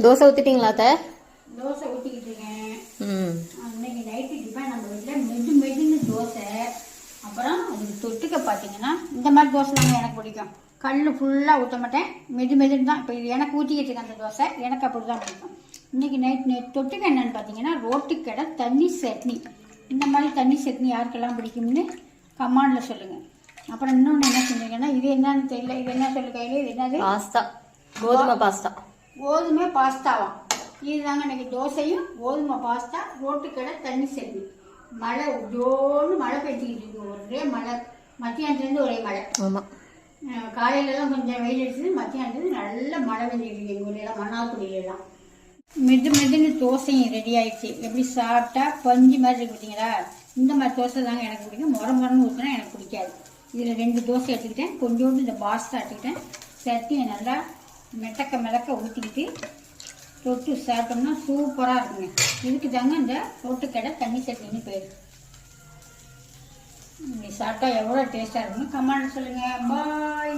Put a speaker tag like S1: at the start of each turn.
S1: தோசை ஊற்றிட்டீங்களா அத்தை?
S2: தோசை ஊற்றிக்கிட்டு இருக்கேன்.
S1: இன்னைக்கு
S2: நைட்டு டிஃபன் நம்ம வீட்டில் மெதுன்னு தோசை. அப்புறம் அதுக்கு தொட்டுக்க பார்த்தீங்கன்னா இந்த மாதிரி தோசை தாங்க எனக்கு பிடிக்கும். கல் ஃபுல்லாக ஊற்ற மாட்டேன், மெதுன்னு தான். இப்போ இது எனக்கு ஊற்றிக்கிட்டு இருக்கேன் அந்த தோசை, எனக்கு அப்படி தான் பிடிக்கும். இன்றைக்கி நைட் தொட்டுக்க என்னென்னு பார்த்தீங்கன்னா ரோட்டுக்கடை தண்ணி சட்னி. இந்த மாதிரி தண்ணி சட்னி யாருக்கெல்லாம் பிடிக்கும்னு கமாண்டில் சொல்லுங்கள். அப்புறம் இன்னொன்று என்ன செஞ்சீங்கன்னா, இது என்னன்னு தெரியல, இது என்ன சொல்லு கையில், இது என்னது?
S1: பாஸ்தா, கோதுமை பாஸ்தா.
S2: கோதுமை பாஸ்தாவா? இதுதாங்க இன்னைக்கு தோசையும் கோதுமை பாஸ்தா, ரோட்டுக்கடை தண்ணி சட்னி. மழை ஜோன்னு மழை பெஞ்சிக்கிட்டு இருக்கு. ஒரே மழை, மத்தியானத்துலேருந்து ஒரே மழை.
S1: ஆமாம்,
S2: காலையிலலாம் கொஞ்சம் வெயில் அடிச்சது, மத்தியானத்துலேருந்து நல்ல மழை பெஞ்சிக்கிட்டு இருக்கு எங்கள் ஊர்லாம், மன்னார்குடியிலலாம். மெதுன்னு தோசையும் ரெடி ஆயிடுச்சு. எப்படி சாப்பிட்டா பஞ்சு மாதிரி இருக்கு பார்த்தீங்களா? இந்த மாதிரி தோசை தாங்க எனக்கு பிடிக்கும். முறன்னு ஊற்றினா எனக்கு பிடிக்காது. இதில் 2 தோசை எடுத்துக்கிட்டேன், கொஞ்சோண்டு இந்த பாஸ்தா எடுத்துக்கிட்டேன். சட்னியை நல்லா மிளக்க ஊற்றிக்கிட்டு தொட்டு சாப்பிட்டோம்னா சூப்பராக இருக்குங்க. இதுக்கு தாங்க இந்த ரோட்டுக்கடை தண்ணி சட்னின்னு பேர். இப்படி சாப்பிட்டா எவ்வளோ டேஸ்ட்டாக இருக்குன்னு கமெண்ட் சொல்லுங்கள். பாய்.